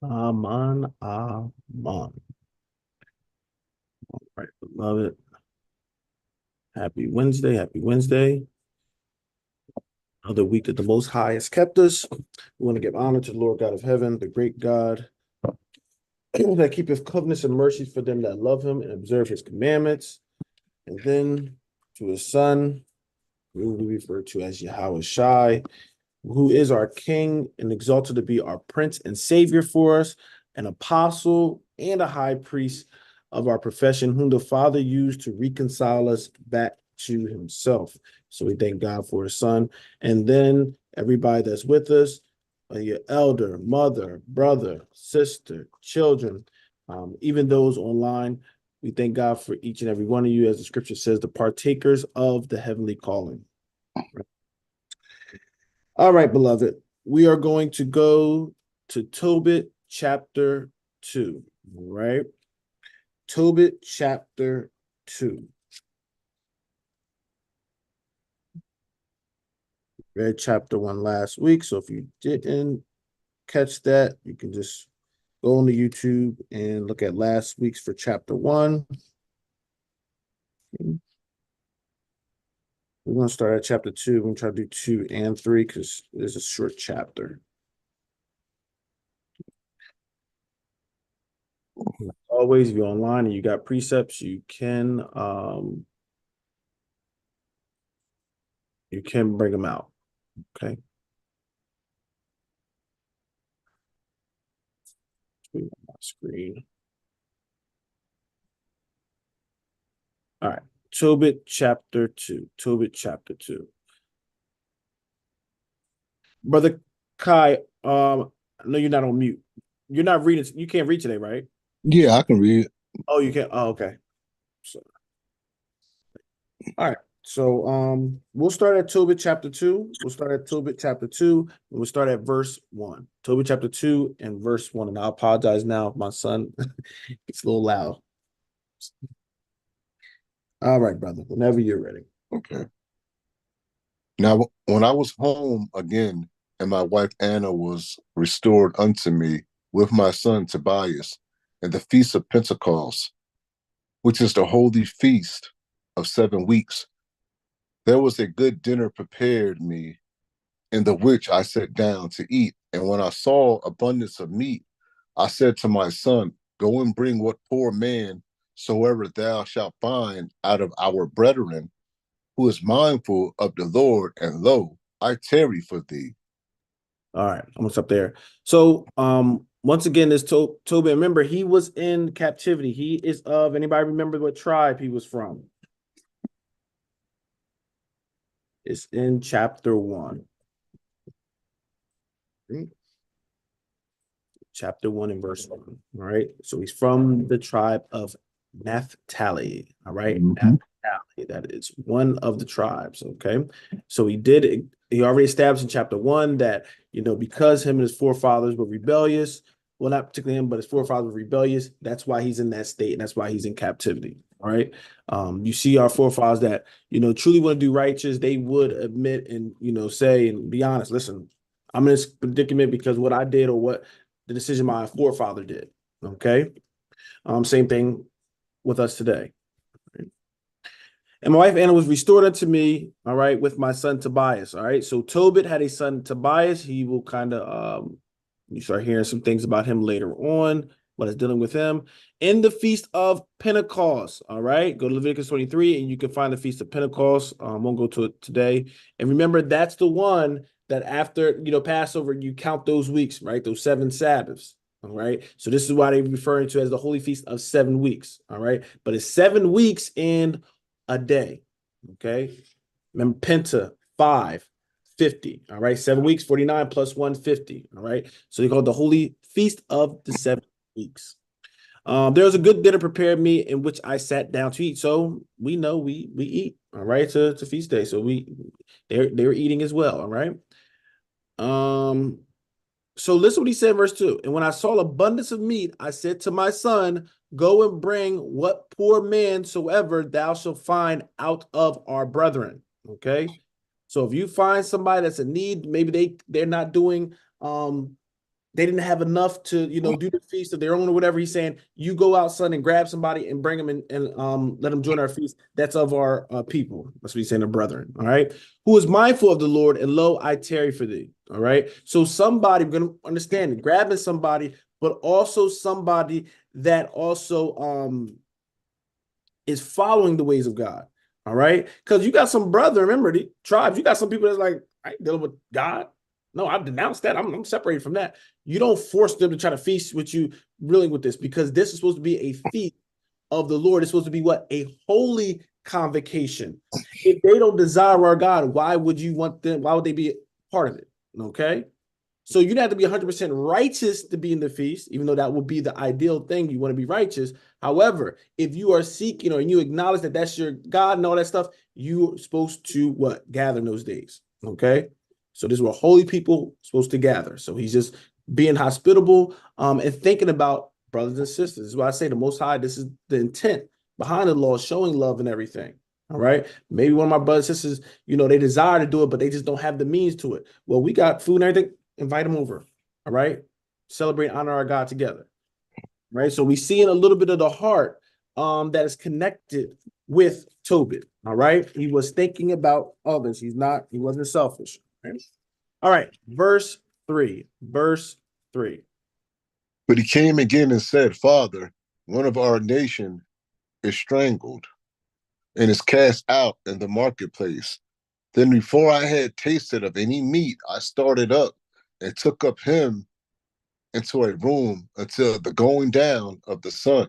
Aman, aman. All right, beloved. Happy Wednesday. Happy Wednesday. Another week that the Most High has kept us. We want to give honor to the Lord God of heaven, the great God that keepeth covenants and mercies for them that love him and observe his commandments. And then to his son, who we refer to as Yahweh Shai, who is our King and exalted to be our Prince and Savior for us, an apostle and a high priest of our profession, whom the Father used to reconcile us back to himself. So we thank God for his son. And then everybody that's with us, your elder, mother, brother, sister, children, even those online, we thank God for each and every one of you, as the scripture says, the partakers of the heavenly calling. All right, beloved, we are going to go to Tobit chapter 2. All right. Tobit chapter 2. Read chapter 1 last week. So if you didn't catch that, you can just go on to YouTube and look at last week's for chapter 1. We're going to start at chapter 2. We're going to try to do 2 and 3 because it's a short chapter. Always, if you're online and you got precepts, you can bring them out. Okay. My screen. All right. Tobit chapter 2. Tobit chapter 2. Brother Kai, I know you're not on mute. You're not reading. You can't read today, right? Yeah, I can read. Oh, you can't. Oh, okay. So, all right. So we'll start at Tobit chapter 2. We'll start at Tobit chapter 2, and we'll start at verse 1. Tobit chapter 2 and verse 1. And I apologize now if my son it's a little loud. All right, brother. Whenever you're ready. Okay. Now, when I was home again, and my wife Anna was restored unto me with my son Tobias, and the feast of Pentecost, which is the holy feast of 7 weeks, there was a good dinner prepared me, in the which I sat down to eat. And when I saw abundance of meat, I said to my son, go and bring what poor man soever thou shalt find out of our brethren, who is mindful of the Lord, and lo, I tarry for thee. All right, I'm gonna stop there. So, once again, this Tobit, remember, he was in captivity. He is of anybody remember what tribe he was from? It's in chapter 1. Chapter 1 and verse 1. All right. So he's from the tribe of Naphtali. All right. Mm-hmm. Naphtali. That is one of the tribes. Okay. So he already established in chapter 1 that, because him and his forefathers were rebellious, well, not particularly him, but his forefathers were rebellious. That's why he's in that state. And that's why he's in captivity. All right. You see our forefathers that, truly want to do righteous, they would admit and, say and be honest, listen, I'm in this predicament because what I did or what the decision my forefather did. Okay. Same thing with us today. And my wife Anna was restored unto me, all right, with my son Tobias. All right. So Tobit had a son Tobias. He will kind of you start hearing some things about him later on, what is dealing with him. In the feast of Pentecost. All right. Go to Leviticus 23 and you can find the feast of Pentecost. Won't go to it today. And remember, that's the one that after Passover, you count those weeks, right? Those 7 Sabbaths. All right. So this is why they're referring to as the Holy Feast of 7 weeks. All right. But it's 7 weeks and a day. Okay. Remember, Penta, 5, 50. All right. 7 weeks, 49 plus 150. All right. So they call it the Holy Feast of the 7 weeks. There was a good dinner prepared me in which I sat down to eat. So we know we eat. All right. To feast day. So they're eating as well. All right. So listen what he said, verse 2. And when I saw abundance of meat, I said to my son, go and bring what poor man soever thou shalt find out of our brethren. Okay. So if you find somebody that's in need, maybe they're not doing they didn't have enough to, do the feast of their own or whatever. He's saying, you go out, son, and grab somebody and bring them in and let them join our feast. That's of our people. That's what he's saying, the brethren. All right. Who is mindful of the Lord, and lo, I tarry for thee. All right. So somebody, we're going to understand it, grabbing somebody, but also somebody that also is following the ways of God. All right. Because you got some brother, remember the tribes, you got some people that's like, I ain't dealing with God. No, I've denounced that. I'm separated from that. You don't force them to try to feast with you really with this, because this is supposed to be a feast of the Lord. It's supposed to be what? A holy convocation. If they don't desire our God, why would you want them? Why would they be part of it? Okay. So you don't have to be 100% righteous to be in the feast, even though that would be the ideal thing. You want to be righteous. However, if you are seeking and you acknowledge that that's your God and all that stuff, you're supposed to what? Gather in those days. Okay. So this is where holy people are supposed to gather. So he's just being hospitable and thinking about brothers and sisters. This is why I say the Most High, this is the intent behind the law, showing love and everything. All right. Maybe one of my brothers and sisters, they desire to do it, but they just don't have the means to it. Well, we got food and everything. Invite them over. All right. Celebrate, honor our God together. Right. So we see in a little bit of the heart that is connected with Tobit. All right. He was thinking about others. He wasn't selfish. Right? All right. Verse 3. Verse 3. But he came again and said, Father, one of our nation is strangled and is cast out in the marketplace. Then before I had tasted of any meat, I started up and took up him into a room until the going down of the sun.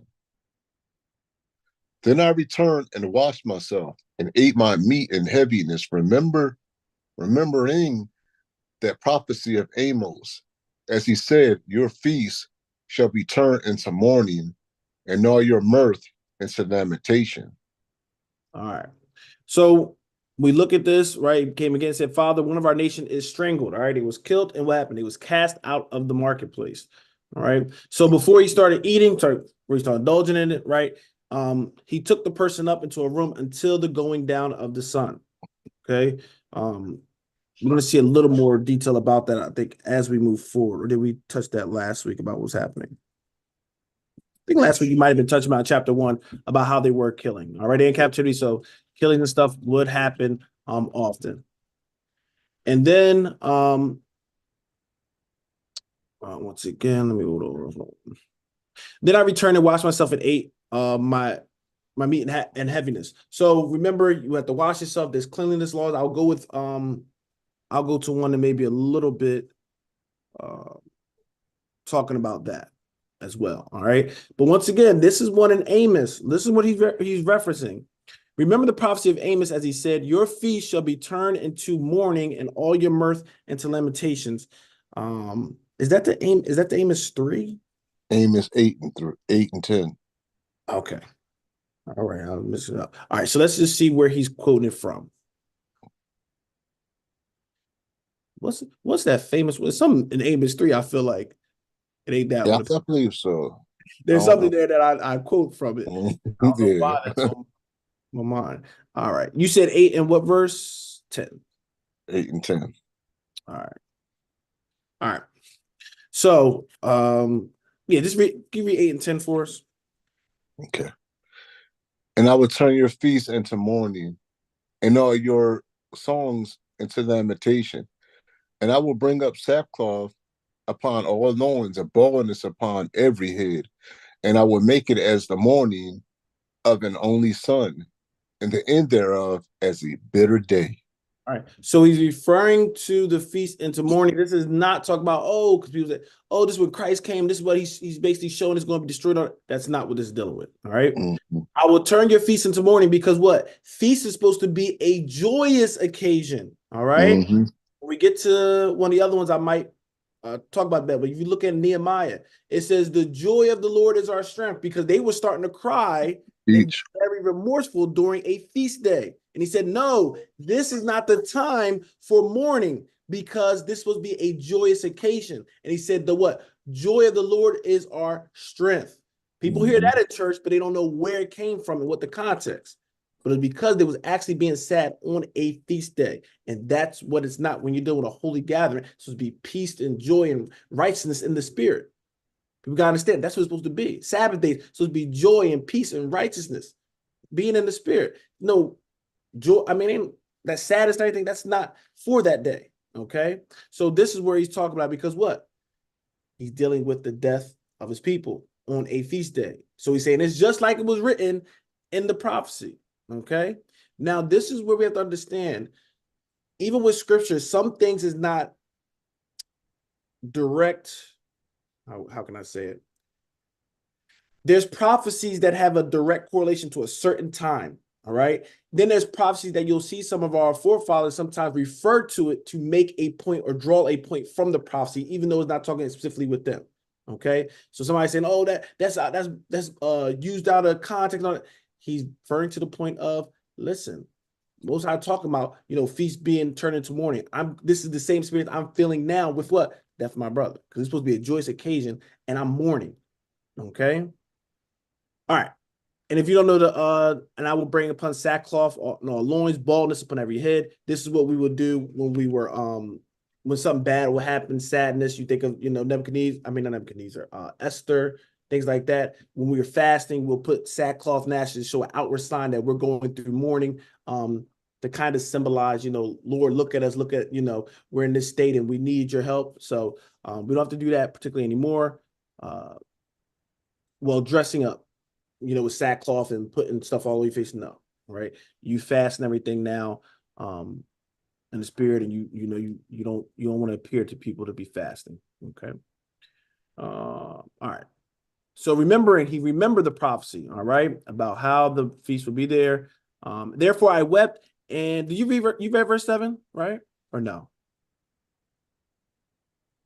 Then I returned and washed myself and ate my meat in heaviness, remembering that prophecy of Amos, as he said, your feast shall be turned into mourning, and all your mirth into lamentation. All right. So we look at this, right? He came again and said, Father, one of our nation is strangled. All right. He was killed. And what happened? He was cast out of the marketplace. All right. So before he started eating, where he started indulging in it, right? He took the person up into a room until the going down of the sun. Okay. We're going to see a little more detail about that, I think, as we move forward. Or did we touch that last week about what's happening? I think last week you might have been touching about chapter 1 about how they were killing. All right, in captivity, so killing and stuff would happen often. And then once again, let me hold over. Then I returned and washed myself and ate my meat and heaviness. So remember, you have to wash yourself. There's cleanliness laws. I'll go to one that maybe a little bit talking about that as well. All right. But once again, this is one in Amos. Listen what he's referencing. Remember the prophecy of Amos, as he said, your feast shall be turned into mourning and all your mirth into lamentations. Is that the Amos 3? Amos 8 and 10. Okay. All right. I'll mix it up. All right. So let's just see where he's quoting it from. What's that famous? Something in Amos 3, I feel like it ain't that one. I believe so. There's something there that I quote from it. I don't know why Yeah. that's on my mind. All right. You said 8 and what verse? 10. 8 and 10. All right. All right. So, yeah, just give me 8 and 10 for us. Okay. And I will turn your feast into mourning, and all your songs into lamentation. And I will bring up sackcloth upon all loins and baldness upon every head. And I will make it as the mourning of an only son, and the end thereof as a bitter day. All right. So he's referring to the feast into mourning. This is not talking about, because people say, this is when Christ came. This is what he's basically showing is going to be destroyed. That's not what this is dealing with. All right. Mm-hmm. I will turn your feast into mourning because what? Feast is supposed to be a joyous occasion. All right. Mm-hmm. When we get to one of the other ones, I might talk about that. But if you look at Nehemiah, it says the joy of the Lord is our strength, because they were starting to cry and very remorseful during a feast day. And he said, no, this is not the time for mourning, because this will be a joyous occasion. And he said, the what? Joy of the Lord is our strength. People hear that at church, but they don't know where it came from and what the context. but it's because they was actually being sad on a feast day. And that's what it's not when you're doing a holy gathering. It's supposed to be peace and joy and righteousness in the spirit. People gotta understand that's what it's supposed to be. Sabbath days supposed to be joy and peace and righteousness, being in the spirit. No joy. I mean, ain't that sadness and everything, that's not for that day. Okay. So this is where he's talking about, because what? He's dealing with the death of his people on a feast day. So he's saying it's just like it was written in the prophecy. Okay. Now, this is where we have to understand, even with scripture, some things is not direct. How can I say it? There's prophecies that have a direct correlation to a certain time. All right. Then there's prophecies that you'll see some of our forefathers sometimes refer to it to make a point or draw a point from the prophecy, even though it's not talking specifically with them. Okay. So somebody saying, oh, that's used out of context. He's referring to the point of, listen, Most High talking about, feast being turned into mourning. This is the same spirit I'm feeling now with what? Death of my brother. Because it's supposed to be a joyous occasion and I'm mourning. Okay. All right. And if you don't know and I will bring upon sackcloth or loins, baldness upon every head. This is what we would do when we were when something bad will happen, sadness. You think of Nebuchadnezzar, I mean not Nebuchadnezzar, Esther, things like that. When we were fasting, we'll put sackcloth and ashes to show an outward sign that we're going through mourning. To kind of symbolize, Lord, look at us, look at, we're in this state and we need your help. So we don't have to do that particularly anymore. Dressing up, with sackcloth and putting stuff all over your face. No, right? You fast and everything now, in the spirit, and you don't want to appear to people to be fasting. Okay. All right. So he remembered the prophecy, all right, about how the feast would be there. Therefore I wept. And did you read verse 7, right? Or no?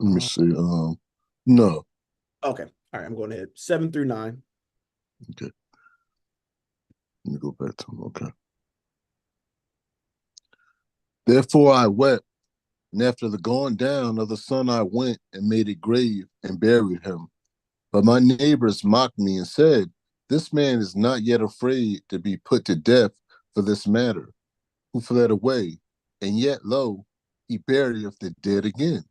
Let me see. No. Okay. All right. I'm going ahead. 7 through 9. Okay. Let me go back to him. Okay. Therefore I wept, and after the going down of the sun I went and made a grave and buried him. But my neighbors mocked me and said, this man is not yet afraid to be put to death for this matter, who fled away, and yet, lo, he burieth the dead again.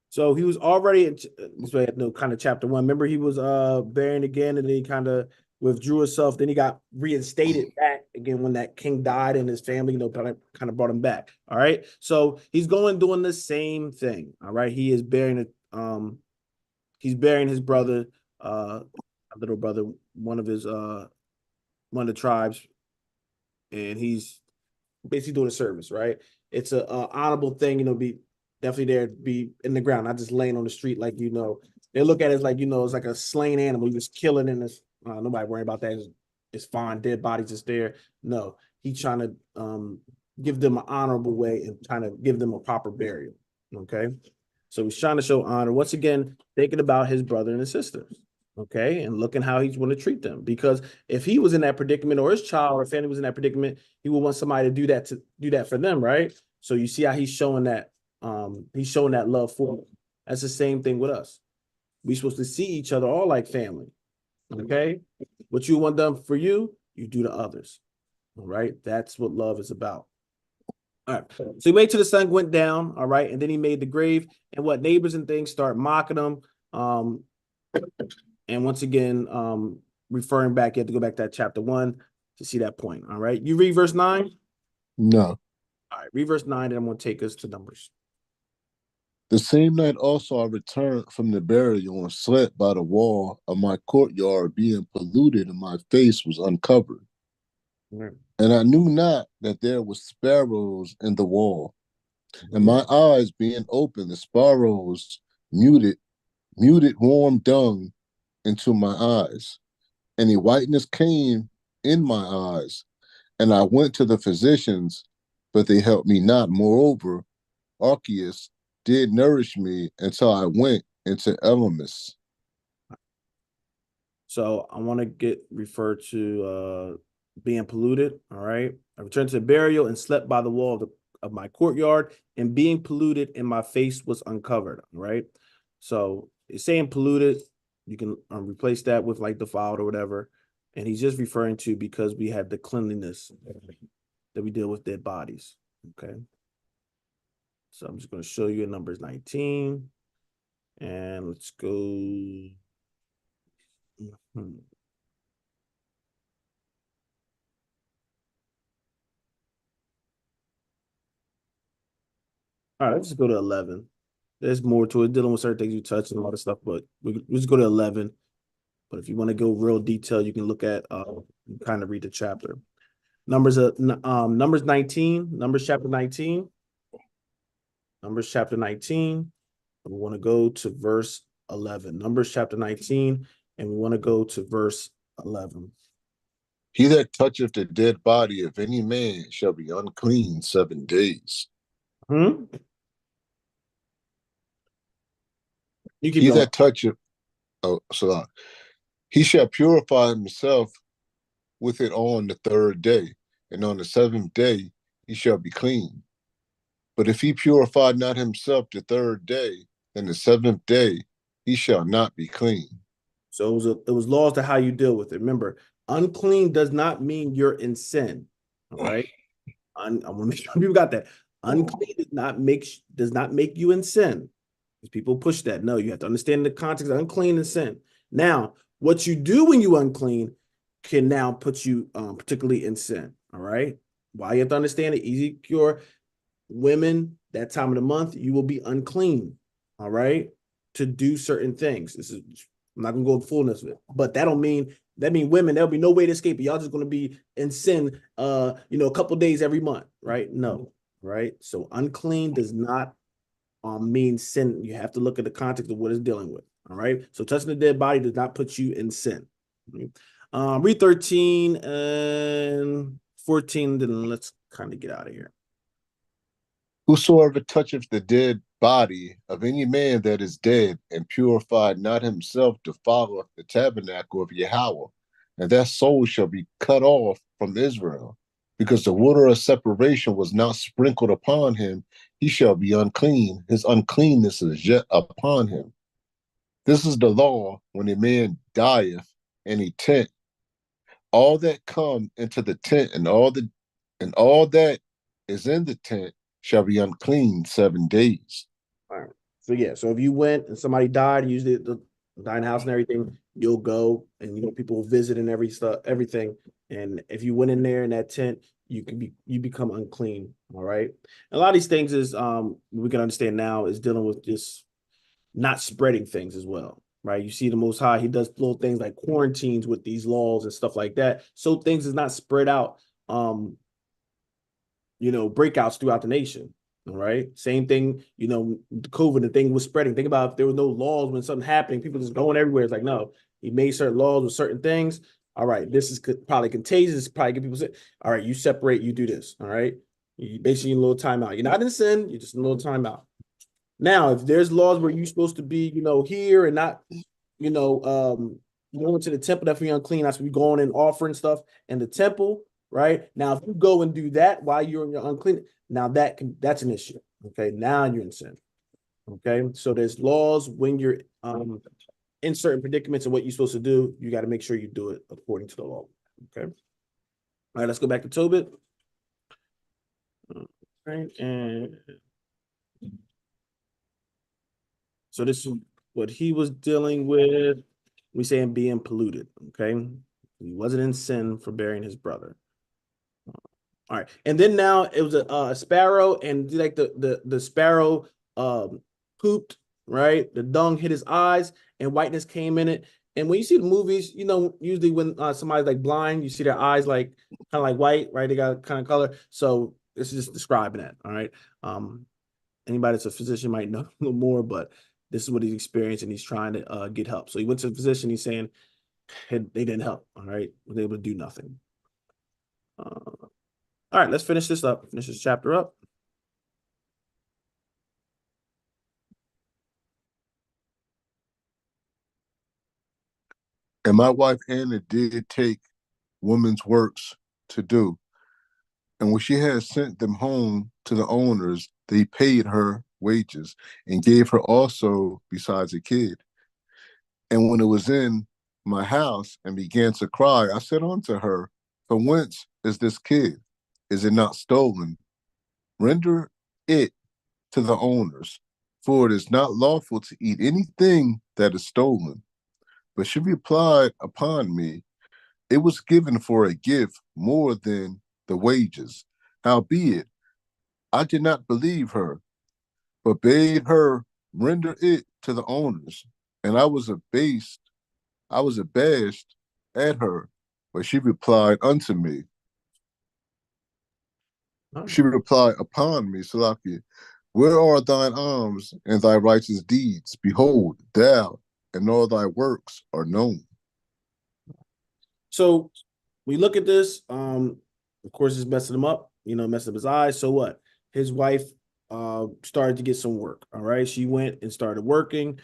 So he was already kind of chapter 1. Remember, he was burying again, and then he kind of withdrew himself. Then he got reinstated back again when that king died, and his family, kind of brought him back. All right. So he's doing the same thing. All right. He is burying he's burying his brother, little brother, one of the tribes, and he's basically doing a service, right? It's a honorable thing, be definitely there to be in the ground, not just laying on the street like They look at it as like it's like a slain animal. You just killing and it's nobody worrying about that. It's fine, dead bodies just there. No, he's trying to give them an honorable way and trying to give them a proper burial. Okay, so he's trying to show honor. Once again, thinking about his brother and his sisters. Okay, and looking how he's going to treat them, because if he was in that predicament, or his child or family was in that predicament, he would want somebody to do that for them, right? So you see how he's showing that love for them. That's the same thing with us. We're supposed to see each other all like family. Okay, what you want done for you, you do to others. All right, that's what love is about. All right. So he waited till the sun went down. All right, and then he made the grave, and what neighbors and things start mocking him. And once again, referring back, you have to go back to that chapter 1 to see that point. All right. You read verse 9? No. All right. Read verse 9, and I'm going to take us to Numbers. The same night also I returned from the burial and slept by the wall of my courtyard, being polluted, and my face was uncovered. Right. And I knew not that there was sparrows in the wall. And my eyes being open, the sparrows muted warm dung into my eyes. And a whiteness came in my eyes. And I went to the physicians, but they helped me not. Moreover, Archias did nourish me until I went into Elamis. So I want to get referred to being polluted. All right. I returned to the burial and slept by the wall of my courtyard, and being polluted, and my face was uncovered. All right. So it's saying polluted. You can replace that with like defiled or whatever. And he's just referring to because we have the cleanliness that we deal with dead bodies. Okay. So I'm just going to show you in Numbers 19. And let's go. All right, let's just go to 11. There's more to it, dealing with certain things you touch and all this stuff, but we just go to 11. But if you want to go real detail, you can look at kind of read the chapter. Numbers 19, Numbers chapter 19. Numbers chapter 19. We want to go to verse 11. Numbers chapter 19, and we want to go to verse 11. He that toucheth the dead body of any man shall be unclean 7 days. You keep He going. that toucheth, he shall purify himself with it on the 3rd day, and on the 7th day he shall be clean. But if he purify not himself the 3rd day, then the 7th day he shall not be clean. So it was laws to how you deal with it. Remember, unclean does not mean you're in sin. All right. I want to make sure people got that. Unclean does not make you in sin. Because people push that. No, you have to understand the context of unclean and sin. Now, what you do when you unclean can now put you particularly in sin. All right. Why you have to understand it? Easy cure. Women, that time of the month, you will be unclean. All right. To do certain things. I'm not gonna go fullness of it, but that mean women, there'll be no way to escape it. Y'all just gonna be in sin a couple days every month, right? No, right? So unclean does not mean sin. You have to look at the context of what it's dealing with. All right. So touching the dead body does not put you in sin. Read 13 and 14, then let's kind of get out of here. Whosoever toucheth the dead body of any man that is dead, and purified not himself, defileth the tabernacle of Yahweh, and that soul shall be cut off from Israel. Because the water of separation was not sprinkled upon him, he shall be unclean. His uncleanness is yet upon him. This is the law when a man dieth in a tent. All that come into the tent and all that is in the tent shall be unclean 7 days. All right. So yeah, so if you went and somebody died, usually the dying house and everything, you'll go and people will visit and everything. And if you went in there in that tent, you become unclean. All right. And a lot of these things is we can understand now is dealing with just not spreading things as well. Right. You see the Most High, he does little things like quarantines with these laws and stuff like that. So things is not spread out breakouts throughout the nation. All right. Same thing, COVID, the thing was spreading. Think about if there were no laws when something happening, people just going everywhere. It's like, no, he made certain laws with certain things. All right, this is probably contagious, probably get people sick. All right, you separate, you do this. All right. You basically need a little timeout. You're not in sin, you're just in a little timeout. Now, if there's laws where you're supposed to be, here and not, going to the temple, that's when you're unclean. That's when you're going and offering stuff in the temple. Right now, if you go and do that while you're in your unclean, now that's an issue. Okay, now you're in sin. Okay, so there's laws when you're in certain predicaments and what you're supposed to do. You got to make sure you do it according to the law. Okay. All right, let's go back to Tobit. All right, and so this is what he was dealing with. We say him being polluted. Okay, he wasn't in sin for burying his brother. All right, and then now it was a sparrow, and like the sparrow pooped, right? The dung hit his eyes, and whiteness came in it. And when you see the movies, usually when somebody's like blind, you see their eyes like kind of like white, right? They got kind of color. So this is just describing that. All right. Anybody that's a physician might know a little more, but this is what he's experienced, and he's trying to get help. So he went to the physician. He's saying they didn't help. All right, was able to do nothing. All right, let's finish this up. Finish this chapter up. And my wife Anna did take women's works to do. And when she had sent them home to the owners, they paid her wages and gave her also besides a kid. And when it was in my house and began to cry, I said unto her, from whence is this kid? Is it not stolen? Render it to the owners, for it is not lawful to eat anything that is stolen. But she replied upon me, it was given for a gift more than the wages. Howbeit, I did not believe her, but bade her render it to the owners. And I was abashed at her, but she replied unto me, she replied upon me, Salaki, where are thine alms and thy righteous deeds? Behold, thou and all thy works are known. So we look at this. Of course, it's messing him up, messing up his eyes. So what? His wife started to get some work. All right. She went and started working,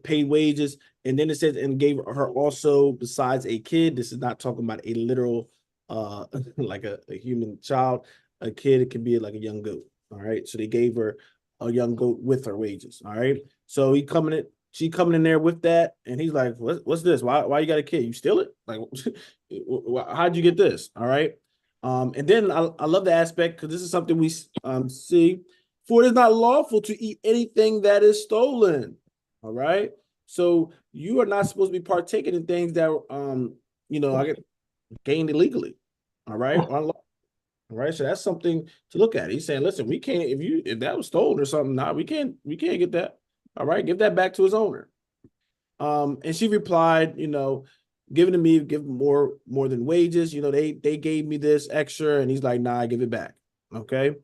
paid wages. And then it says, and gave her also, besides a kid, this is not talking about a literal, like a human child. A kid, it can be like a young goat. All right. So they gave her a young goat with her wages. All right. So she coming in there with that, and he's like, what's this? Why you got a kid? You steal it? Like, how'd you get this? All right. And then I love the aspect, because this is something we see. For it is not lawful to eat anything that is stolen. All right. So you are not supposed to be partaking in things that I get gained illegally. All right. All right. So that's something to look at. He's saying, listen, we can't, if that was stolen or something, we can't get that. All right, give that back to his owner. And she replied, give it to me, give more than wages. They gave me this extra, and he's like, nah, I give it back. Okay.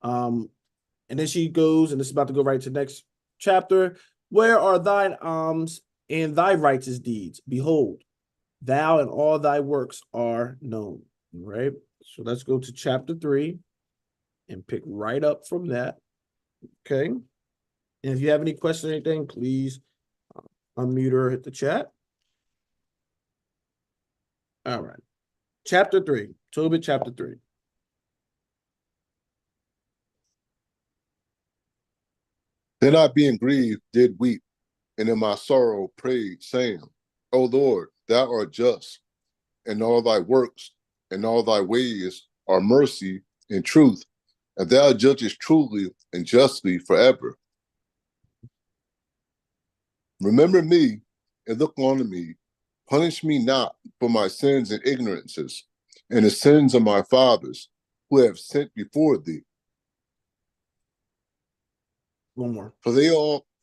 And then she goes, and it's about to go right to the next chapter. Where are thine alms and thy righteous deeds? Behold, thou and all thy works are known. All right. So let's go to chapter 3 and pick right up from that. Okay. And if you have any questions or anything, please unmute or hit the chat. All right. Chapter 3. Tobit chapter 3. Then I, being grieved, did weep, and in my sorrow prayed, saying, O Lord, thou art just, and all thy works and all thy ways are mercy and truth, and thou judgest truly and justly forever. Remember me and look on me. Punish me not for my sins and ignorances, and the sins of my fathers, who have sinned before thee. One more. For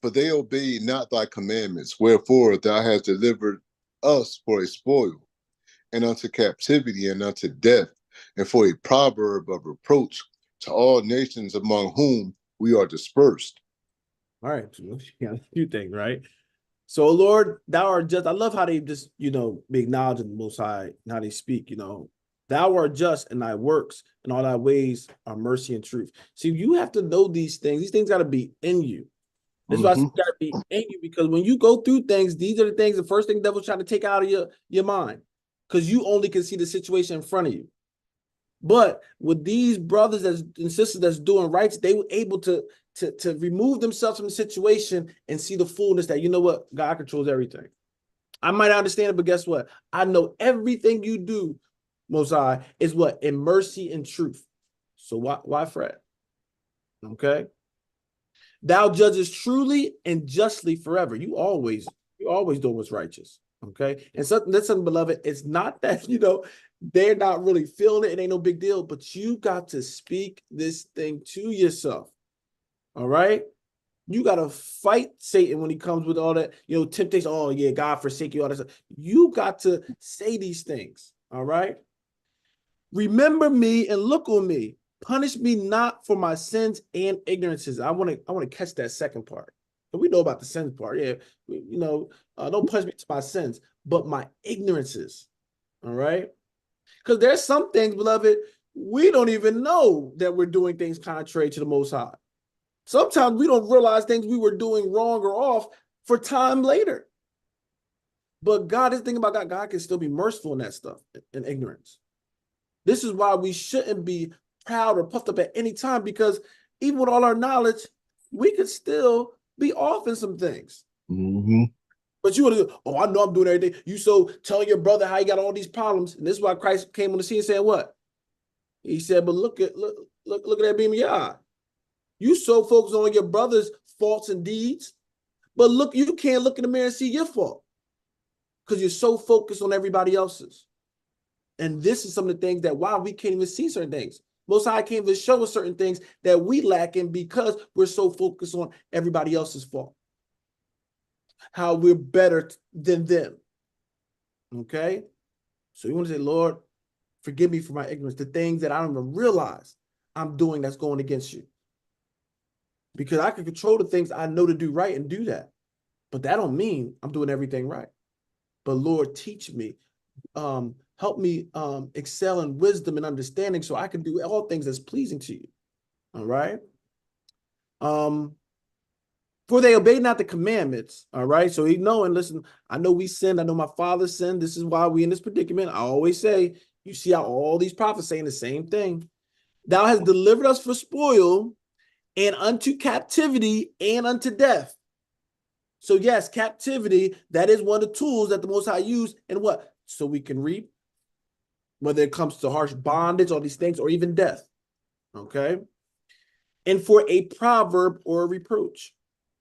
they obeyed not thy commandments, wherefore thou hast delivered us for a spoil, and unto captivity and unto death, and for a proverb of reproach to all nations among whom we are dispersed. All right. Yeah, a few things, right? So, Lord, thou art just. I love how they just, be acknowledging the Most High and how they speak, Thou art just, and thy works and all thy ways are mercy and truth. See, you have to know these things. These things got to be in you. This is why it's got to be in you, because when you go through things, these are the things, the first thing the devil's trying to take out of your mind, because you only can see the situation in front of you. But with these brothers and sisters that's doing rights, they were able to remove themselves from the situation and see the fullness that, what, God controls everything. I might not understand it, but guess what? I know everything you do, Mosiah, is what? In mercy and truth. So why fret? Okay. Thou judges truly and justly forever. You always doing what's righteous. Okay. And that's something, beloved. It's not that, they're not really feeling it. It ain't no big deal, but you got to speak this thing to yourself. All right. You got to fight Satan when he comes with all that, temptation. Oh, yeah, God forsake you, all that stuff. You got to say these things. All right. Remember me and look on me. Punish me not for my sins and ignorances. I want to catch that second part. And we know about the sins part. Yeah. Don't punish me to my sins, but my ignorances. All right. Because there's some things, beloved, we don't even know that we're doing things contrary to the Most High. Sometimes we don't realize things we were doing wrong or off for time later. But God, this thing about God can still be merciful in that stuff, in ignorance. This is why we shouldn't be proud or puffed up at any time, because even with all our knowledge, we could still be off in some things. Mm-hmm. But you want to, oh, I know I'm doing everything. You so telling your brother how he got all these problems. And this is why Christ came on the scene and said what? He said, but look at that beam of your eye. You so focused on your brother's faults and deeds, but look, you can't look in the mirror and see your fault because you're so focused on everybody else's. And this is some of the things that why we can't even see certain things. Most High can't even show us certain things that we lack in because we're so focused on everybody else's fault. How we're better than them. Okay? So you want to say, Lord, forgive me for my ignorance, the things that I don't even realize I'm doing that's going against you. Because I can control the things I know to do right and do that. But that don't mean I'm doing everything right. But Lord, teach me, help me excel in wisdom and understanding so I can do all things that's pleasing to you. All right. For they obey not the commandments. All right. So he knowing, listen, I know we sinned. I know my father sinned. This is why we in this predicament. I always say, you see how all these prophets saying the same thing. Thou hast delivered us for spoil and unto captivity and unto death. So yes, captivity, that is one of the tools that the Most High used and what? So we can reap, whether it comes to harsh bondage, all these things, or even death. Okay. And for a proverb or a reproach.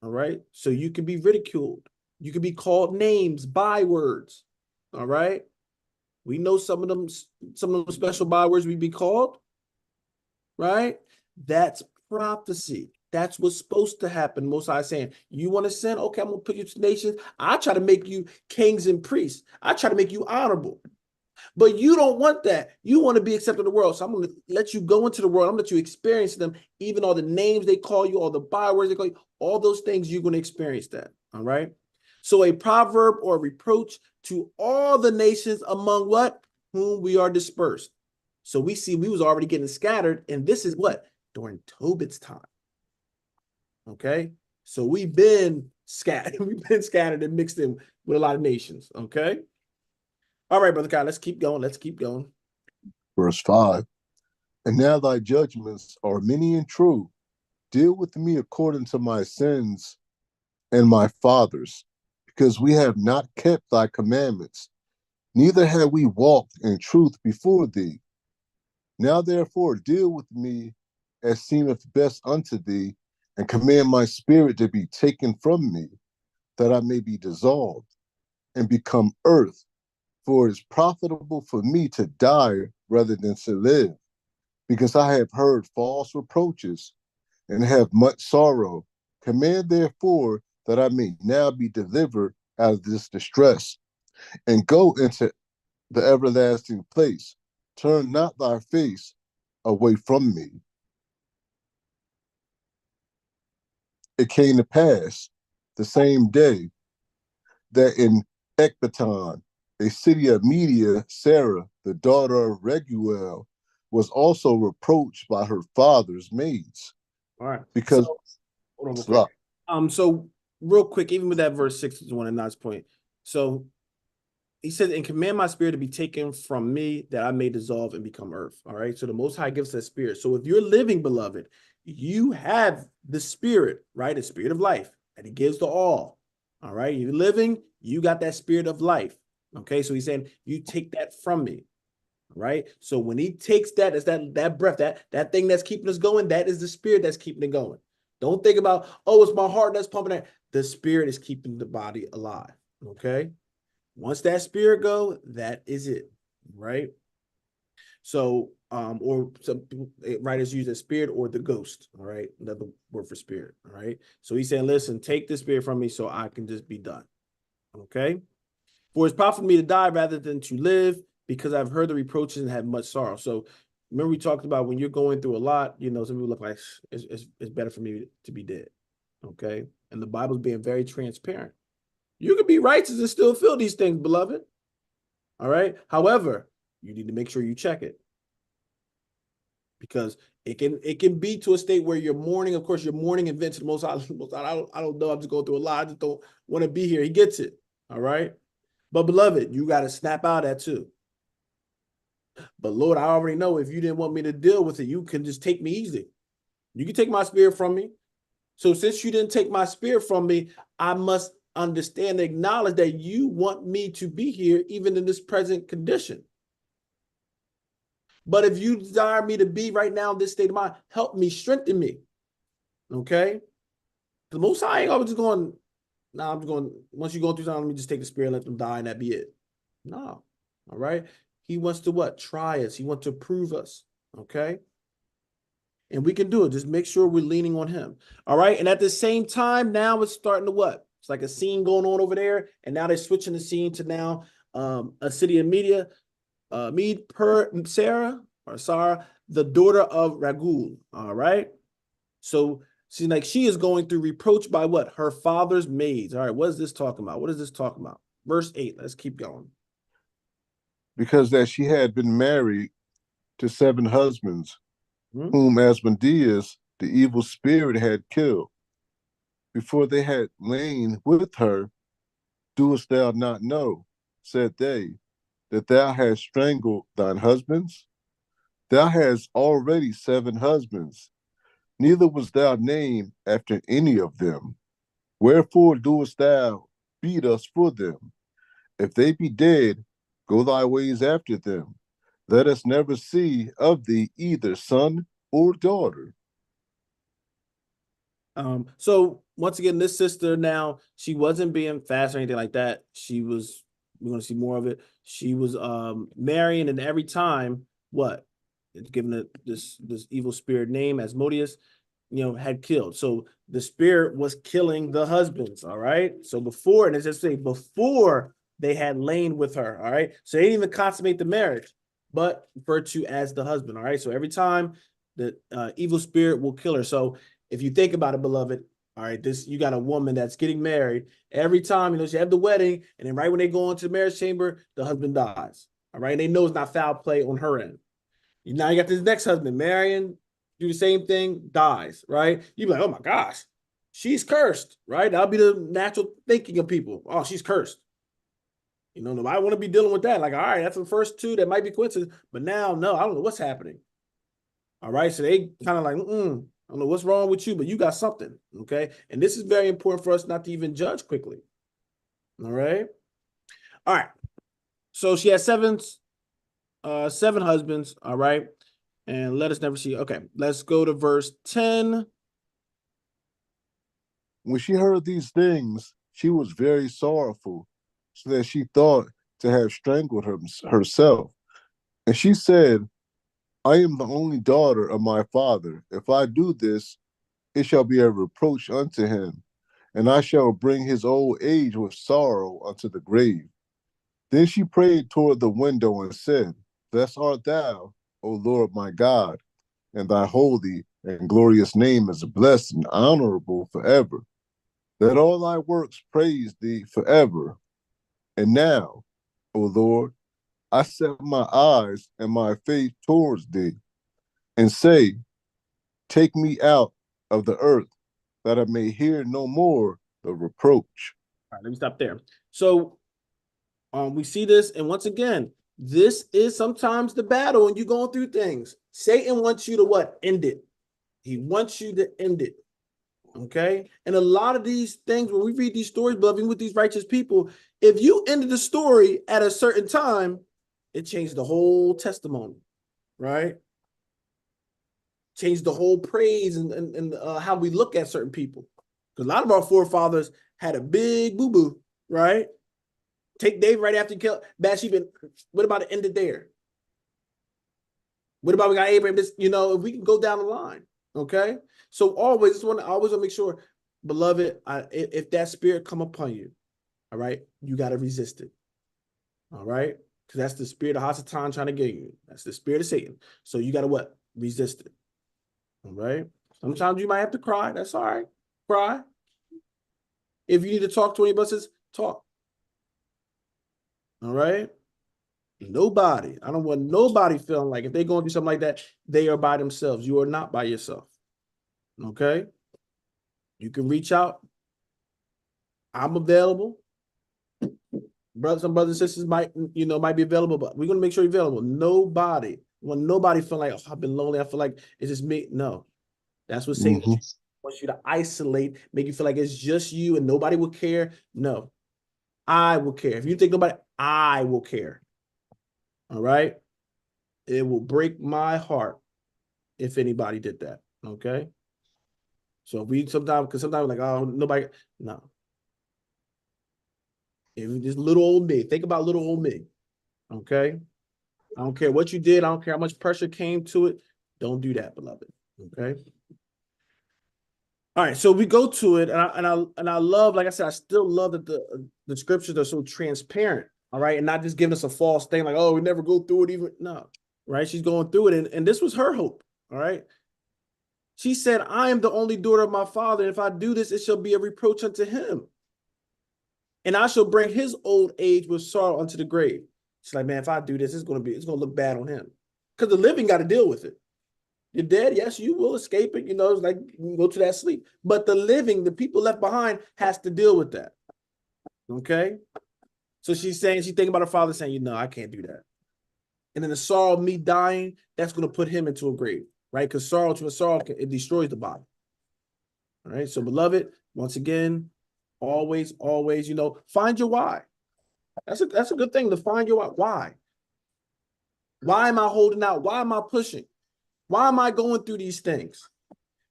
All right. So you can be ridiculed. You can be called names, bywords. All right. We know some of them special bywords we be called. Right. That's prophecy. That's what's supposed to happen. Most High saying, you want to sin? Okay, I'm going to put you to nations. I try to make you kings and priests. I try to make you honorable. But you don't want that. You want to be accepted in the world. So I'm going to let you go into the world. I'm going to let you experience them. Even all the names they call you, all the bywords they call you, all those things, you're going to experience that. All right. So a proverb or a reproach to all the nations among what? Whom we are dispersed. So we see we was already getting scattered. And this is what? During Tobit's time. Okay. So we've been scattered. We've been scattered and mixed in with a lot of nations. Okay. All right, Brother Kyle, let's keep going. Let's keep going. Verse 5. And now thy judgments are many and true. Deal with me according to my sins and my fathers, because we have not kept thy commandments, neither have we walked in truth before thee. Now therefore deal with me as seemeth best unto thee, and command my spirit to be taken from me, that I may be dissolved and become earth. For it is profitable for me to die rather than to live, because I have heard false reproaches and have much sorrow. Command therefore that I may now be delivered out of this distress, and go into the everlasting place. Turn not thy face away from me. It came to pass the same day that in Ecbaton, a city of Media, Sarah, the daughter of Reguel, was also reproached by her father's maids. All right. Because so, hold on real quick. So real quick, even with that verse 6 is one of Not's point. So he said, and command my spirit to be taken from me that I may dissolve and become earth. All right. So the Most High gives that spirit. So if you're living, beloved, you have the spirit, right? The spirit of life that he gives to all. All right. You're living, you got that spirit of life. Okay. So he's saying, you take that from me. Right. So when he takes that, it's that breath, that thing that's keeping us going, that is the spirit that's keeping it going. Don't think about, oh, it's my heart that's pumping that. The spirit is keeping the body alive. Okay. Once that spirit go, that is it. Right. So, or some writers use the spirit or the ghost. All right. Another word for spirit. All right. So he's saying, listen, take the spirit from me so I can just be done. Okay. For it's profitable for me to die rather than to live, because I've heard the reproaches and had much sorrow. So remember we talked about when you're going through a lot, some people look like it's better for me to be dead. Okay. And the Bible's being very transparent. You can be righteous and still feel these things, beloved. All right. However, you need to make sure you check it, because it can be to a state where you're mourning. Of course, you're mourning and venting the Most High. I don't know. I'm just going through a lot. I just don't want to be here. He gets it. All right. But beloved, you got to snap out at too. But Lord, I already know if you didn't want me to deal with it, you can just take me easy. You can take my spirit from me. So since you didn't take my spirit from me, I must understand, acknowledge that you want me to be here even in this present condition. But if you desire me to be right now in this state of mind, help me, strengthen me. Okay? The Most High ain't always going, I'm just going, once you go through something, let me just take the spirit, let them die, and that be it. No. All right? He wants to what? Try us. He wants to prove us. Okay? And we can do it. Just make sure we're leaning on him. All right? And at the same time, now it's starting to what? It's like a scene going on over there. And now they're switching the scene to now a city of Media. Mead per Sarah, the daughter of Ragul. All right. So she's like, she is going through reproach by what? Her father's maids. All right. What is this talking about? What is this talking about? Verse 8. Let's keep going. Because that she had been married to 7 husbands, whom Asmodeus, the evil spirit, had killed. Before they had lain with her, doest thou not know, said they, that thou hast strangled thine husbands? Thou hast already 7 husbands, neither was thou named after any of them. Wherefore doest thou beat us for them? If they be dead, go thy ways after them. Let us never see of thee either son or daughter. So once again, this sister now, she wasn't being fast or anything like that. She was, we're going to see more of it. She was marrying, and every time, what? It's given it this evil spirit name, Asmodeus, had killed. So the spirit was killing the husbands, all right? So before, and it's just say before they had lain with her, all right? So they didn't even consummate the marriage, but referred to as the husband, all right? So every time the evil spirit will kill her. So if you think about it, beloved, all right, you got a woman that's getting married. Every time, she have the wedding, and then right when they go into the marriage chamber, the husband dies. All right, and they know it's not foul play on her end. Now you got this next husband, marrying, do the same thing, dies, right? You be like, oh my gosh, she's cursed, right? That'll be the natural thinking of people. Oh, she's cursed. Nobody want to be dealing with that. Like, all right, that's the first 2 that might be coincidence, but now, no, I don't know what's happening. All right, so they kind of like, I don't know what's wrong with you, but you got something, okay? And this is very important for us not to even judge quickly. All right. All right. So she has 7 husbands, all right? And let us never see. Okay, let's go to verse 10. When she heard these things, she was very sorrowful, so that she thought to have strangled herself. And she said, I am the only daughter of my father. If I do this, it shall be a reproach unto him, and I shall bring his old age with sorrow unto the grave. Then she prayed toward the window and said, Blessed art thou, O Lord my God, and thy holy and glorious name is blessed and honorable forever. Let all thy works praise thee forever. And now, O Lord, I set my eyes and my faith towards thee, and say, Take me out of the earth, that I may hear no more the reproach. All right, let me stop there. So we see this, and once again, this is sometimes the battle, and you're going through things. Satan wants you to what? End it. He wants you to end it. Okay. And a lot of these things, when we read these stories, but even with these righteous people, if you ended the story at a certain time, it changed the whole testimony, right? Changed the whole praise and how we look at certain people. Because a lot of our forefathers had a big boo-boo, right? Take David right after he killed Bathsheba. What about it ended there? What about we got Abraham? This, if we can go down the line, okay? So always want to make sure, beloved, if that spirit come upon you, all right, you got to resist it, all right? Because that's the spirit of Hasatan trying to get you. That's the spirit of Satan. So you got to what? Resist it, all right? Sometimes you might have to cry. That's all right. Cry. If you need to talk to anybody, talk. All right? Nobody. I don't want nobody feeling like if they're going to do something like that, they are by themselves. You are not by yourself. Okay? You can reach out. I'm available. Some brothers and sisters might be available, but we're going to make sure you're available. Nobody. When nobody feel like, oh, I've been lonely, I feel like it's just me. No. That's what Satan wants you to isolate, make you feel like it's just you and nobody will care. No, I will care. If you think nobody, I will care. All right. It will break my heart if anybody did that. Okay. So we sometimes, because sometimes like, oh, nobody, no. If just little old me, think about little old me. Okay. I don't care what you did. I don't care how much pressure came to it. Don't do that, beloved. Okay. All right, so we go to it, and I love, like I said, I still love that the scriptures are so transparent. All right, and not just giving us a false thing like, oh, we never go through it even. No, right? She's going through it, and this was her hope. All right. She said, I am the only daughter of my father. And if I do this, it shall be a reproach unto him. And I shall bring his old age with sorrow unto the grave. She's like, man, if I do this, it's gonna look bad on him. Because the living got to deal with it. You're dead, yes, you will escape it. You know, it's like you go to that sleep. But the living, the people left behind, has to deal with that. Okay? So she's thinking about her father saying, you know, I can't do that. And then the sorrow of me dying, that's going to put him into a grave, right? Because sorrow, it destroys the body. All right. So, beloved, once again, always, you know, find your why. That's a good thing to find your why. Why? Why am I holding out? Why am I pushing? Why am I going through these things?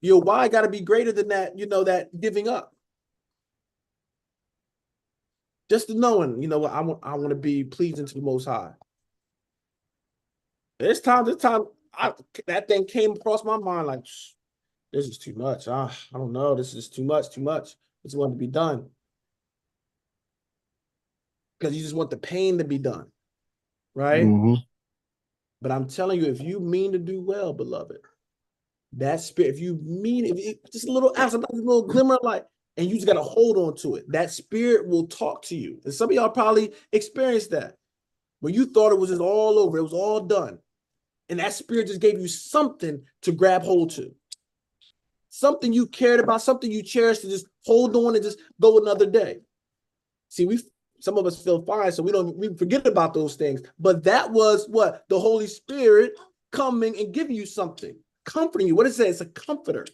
Your why got to be greater than that, you know, that giving up. Just the knowing, you know what, I want to be pleasing to the Most High. This time, that thing came across my mind like, this is too much. I don't know. This is too much. It's want to be done. Because you just want the pain to be done, right? Mm-hmm. But I'm telling you, if you mean to do well, beloved, that spirit, if you mean it, just a little absent, a little glimmer of light, and you just got to hold on to it, that spirit will talk to you. And some of y'all probably experienced that, when you thought it was just all over, it was all done. And that spirit just gave you something to grab hold to. Something you cared about, something you cherished to just hold on and just go another day. See, some of us feel fine, so we forget about those things. But that was what? The Holy Spirit coming and giving you something, comforting you. What does it say? It's a comforter.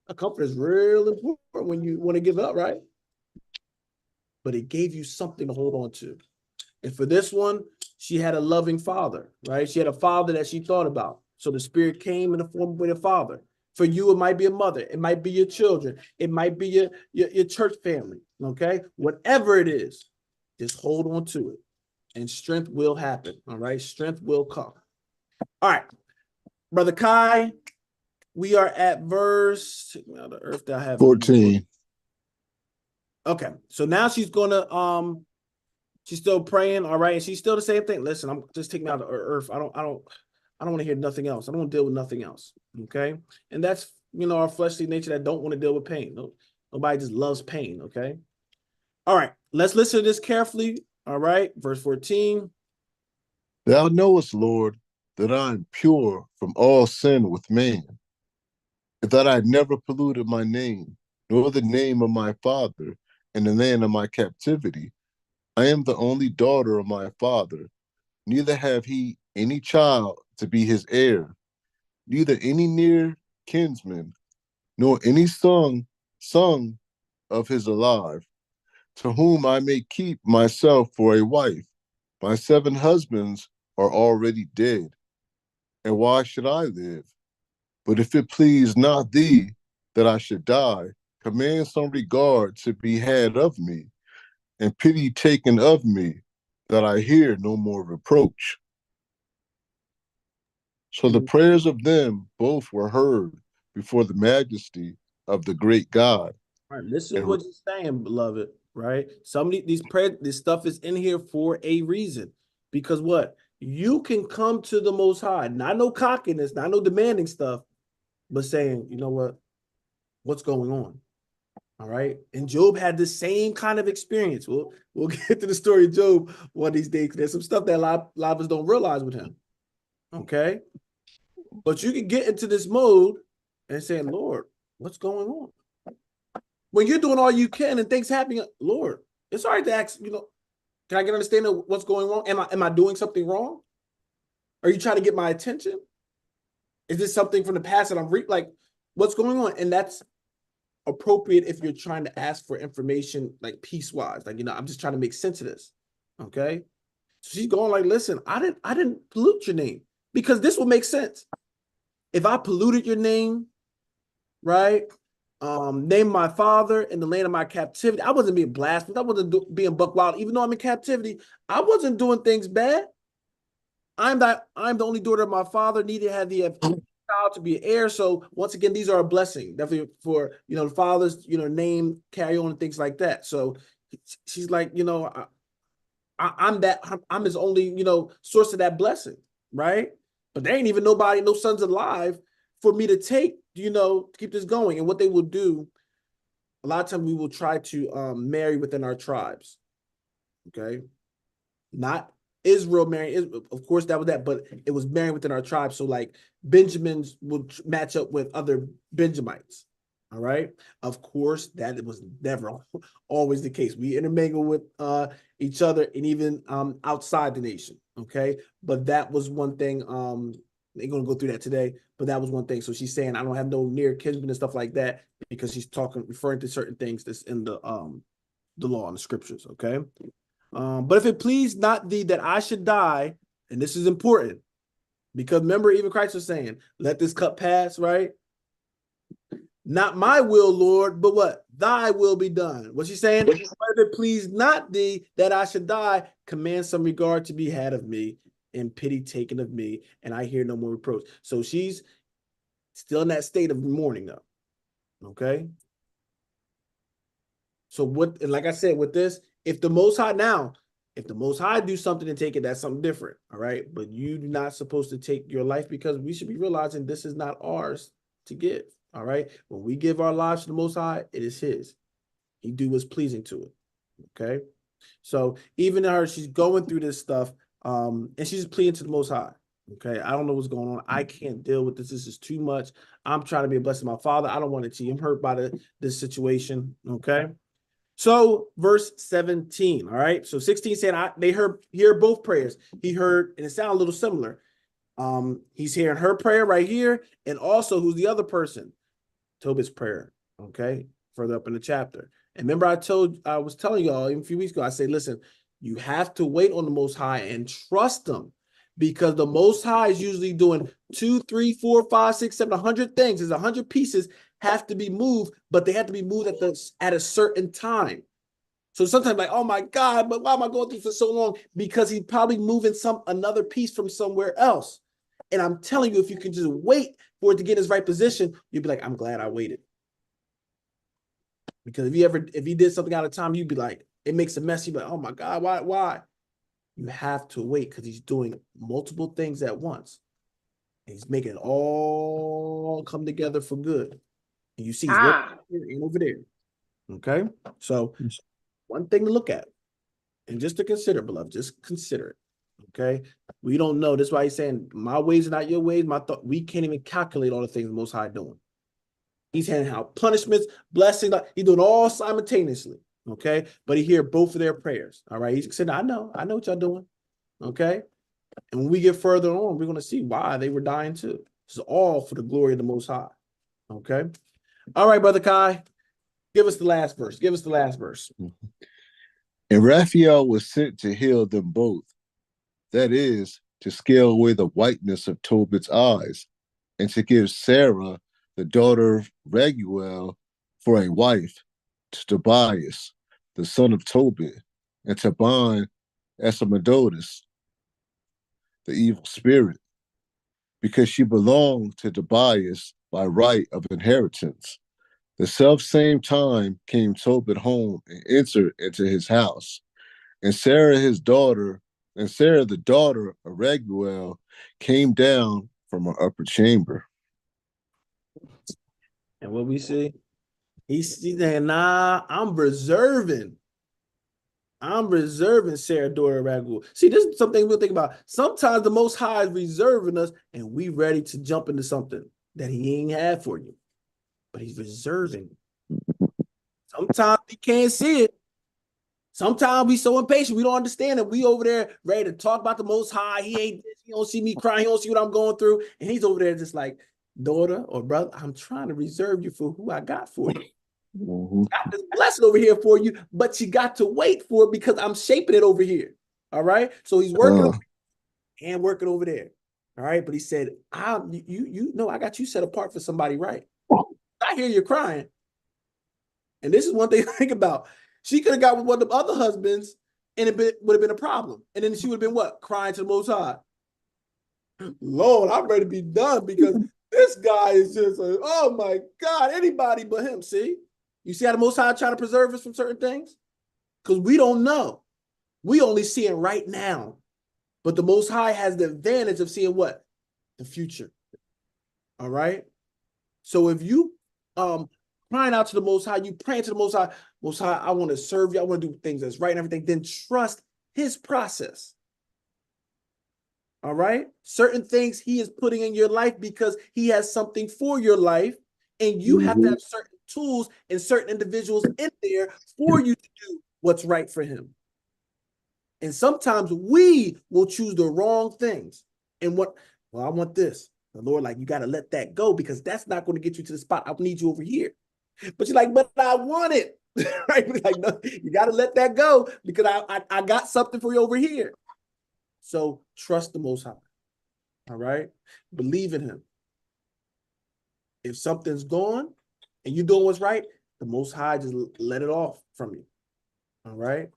A comforter is real important when you want to give up, right? But it gave you something to hold on to. And for this one, she had a loving father, right? She had a father that she thought about. So the spirit came in the form of a father. For you, it might be a mother. It might be your children. It might be your church family, okay? Whatever it is, just hold on to it. And strength will happen, all right? Strength will come. All right, Brother Kai, we are at verse, the earth that I have 14. Okay, so now she's gonna she's still praying, all right, and she's still the same thing. Listen, I'm just taking me out of earth. I don't want to hear nothing else. I don't want to deal with nothing else. Okay, and that's, you know, our fleshly nature that don't want to deal with pain. No, nobody just loves pain. Okay, all right, let's listen to this carefully. All right, verse 14. Thou knowest, Lord, that I am pure from all sin with man, and that I never polluted my name, nor the name of my father in the land of my captivity. I am the only daughter of my father, neither have he any child to be his heir, neither any near kinsman, nor any son of his alive, to whom I may keep myself for a wife. My 7 husbands are already dead, and why should I live? But if it please not thee that I should die, command some regard to be had of me, and pity taken of me, that I hear no more reproach. So the prayers of them both were heard before the majesty of the great God. All right, listen to And what you're saying, beloved. Right, some of this stuff is in here for a reason, because what, you can come to the Most High, not no cockiness, not no demanding stuff, but saying, you know what, what's going on? All right. And Job had the same kind of experience. We'll get to the story of Job one of these days. There's some stuff that a lot of us don't realize with him. Okay. But you can get into this mode and saying, Lord, what's going on? When you're doing all you can and things happening, Lord, it's all right to ask, you know, can I get an understanding of what's going on? Am I doing something wrong? Are you trying to get my attention? Is this something from the past that I'm like, what's going on. And that's appropriate if you're trying to ask for information like piecewise. Like, I'm just trying to make sense of this. Okay. So she's going like, listen, I didn't pollute your name, because this will make sense. If I polluted your name, right? Name my father in the land of my captivity. I wasn't being blasphemous. I wasn't being buck wild. Even though I'm in captivity, I wasn't doing things bad. I'm the only daughter of my father, needed to have the child to be an heir. So once again, these are a blessing, definitely for the father's name carry on and things like that. So she's like, I'm his only source of that blessing, right? But there ain't even no sons alive for me to take, to keep this going. And what they will do, a lot of times we will try to marry within our tribes. Okay, not Israel marrying, of course that was that, but it was married within our tribe. So like Benjamins would match up with other Benjamites. All right. Of course, that was never always the case. We intermingle with each other and even outside the nation. Okay. But that was one thing. They're going to go through that today, but that was one thing. So she's saying, I don't have no near kinsmen and stuff like that, because she's referring to certain things that's in the law and the scriptures. Okay. But if it please not thee that I should die, and this is important, because remember, even Christ was saying, let this cup pass, right? Not my will, Lord, but what? Thy will be done. What's she saying? But if it please not thee that I should die, command some regard to be had of me, and pity taken of me, and I hear no more reproach. So she's still in that state of mourning, though. Okay? So what, and like I said, with this, if the Most High do something and take it, that's something different. All right. But you're not supposed to take your life, because we should be realizing this is not ours to give. All right. When we give our lives to the Most High, it is his. He do what's pleasing to it. Okay. So even her, she's going through this stuff, and she's pleading to the Most High. Okay. I don't know what's going on. I can't deal with this. This is too much. I'm trying to be a blessing to my father. I don't want to see him hurt by this situation. Okay. So verse 17, all right? So 16 said, they hear both prayers. He heard, and it sounded a little similar. He's hearing her prayer right here, and also who's the other person? Tobit's prayer, okay? Further up in the chapter. And remember, I was telling y'all a few weeks ago, I say, listen, you have to wait on the Most High and trust him, because the Most High is usually doing 2, 3, 4, 5, 6, 7, 100 things. There's 100 pieces have to be moved, but they have to be moved at a certain time. So sometimes like, oh my God, but why am I going through for so long? Because he's probably moving another piece from somewhere else. And I'm telling you, if you can just wait for it to get in his right position, you'll be like, I'm glad I waited. Because if you did something out of time, you'd be like, it makes a mess. You'd be like, oh my God, why? You have to wait, because he's doing multiple things at once. And he's making it all come together for good. And you see he's working here and over there. Okay? So one thing to look at and just to consider, beloved, just consider it. Okay? We don't know. That's why he's saying, my ways are not your ways. We can't even calculate all the things the Most High doing. He's handing out punishments, blessings. He's doing all simultaneously. Okay? But he hear both of their prayers. All right? He's saying, I know what y'all doing. Okay? And when we get further on, we're going to see why they were dying too. This is all for the glory of the Most High. Okay? All right, Brother Kai, give us the last verse. And Raphael was sent to heal them both, that is, to scale away the whiteness of Tobit's eyes, and to give Sarah, the daughter of Raguel, for a wife to Tobias, the son of Tobit, and to bind Asmodotus, the evil spirit, because she belonged to Tobias by right of inheritance. The self-same time came Tobit home and entered into his house. And Sarah, the daughter of Raguel, came down from her upper chamber. And what we see, he's saying, nah, I'm reserving Sarah, daughter of Raguel. See, this is something we'll think about. Sometimes the Most High is reserving us, and we ready to jump into something that he ain't had for you. But he's reserving. Sometimes we can't see it. Sometimes we so impatient, we don't understand it. We over there ready to talk about the Most High. He ain't this. He don't see me crying. He don't see what I'm going through. And he's over there just like, daughter or brother, I'm trying to reserve you for who I got for you. Mm-hmm. Got this blessing over here for you, but you got to wait for it because I'm shaping it over here. All right. So he's working and working over there. All right. But he said, you know, I got you set apart for somebody, right? I hear you crying. And this is one thing to think about. She could have got with one of the other husbands and it would have been a problem. And then she would have been what? Crying to the Most High. Lord, I'm ready to be done because this guy is just, oh my God, anybody but him. See? You see how the Most High trying to preserve us from certain things? Because we don't know. We only see it right now. But the Most High has the advantage of seeing what? The future. All right? So if you crying out to the Most High, you praying to the Most High, I want to serve you, I want to do things that's right and everything, then trust his process. All right? Certain things he is putting in your life because he has something for your life, and you have to have certain tools and certain individuals in there for you to do what's right for him. And sometimes we will choose the wrong things. And well, I want this. The Lord, like, you got to let that go because that's not going to get you to the spot. I need you over here. But you're like, but I want it. Right? Like, no, you got to let that go because I got something for you over here. So trust the Most High. All right? Believe in him. If something's gone and you're doing what's right, the Most High just let it off from you. All right?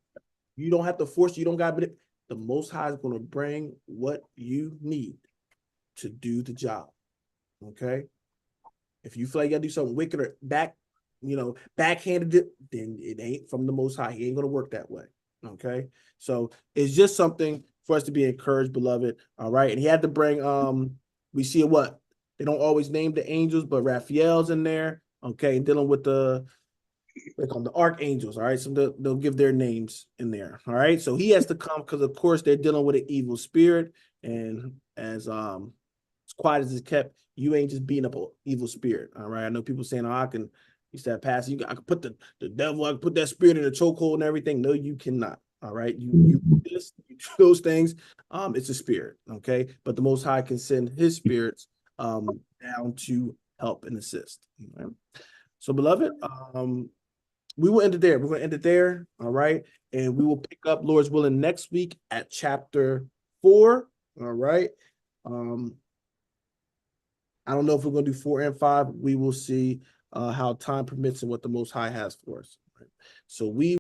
You don't have to force it. You don't got to. The Most High is going to bring what you need to do the job. Okay? If you feel like you got to do something wicked or backhanded it, then it ain't from the Most High. He ain't going to work that way. Okay? So it's just something for us to be encouraged, beloved. All right? And he had to bring, we see what? They don't always name the angels, but Raphael's in there. Okay? And dealing with they call them the archangels. All right. So they'll give their names in there. All right. So he has to come because, of course, they're dealing with an evil spirit. And as quiet as it's kept, you ain't just beating up an evil spirit. All right. I know people saying, oh, I can, you said, Pastor, I can put the devil, I can put that spirit in a chokehold and everything. No, you cannot. All right. You do those things. It's a spirit. Okay. But the Most High can send his spirits down to help and assist. All right? So, beloved, we will end it there. We're going to end it there. All right. And we will pick up, Lord's willing, next week at chapter 4. All right. I don't know if we're going to do 4 and 5. We will see how time permits and what the Most High has for us. Right? So we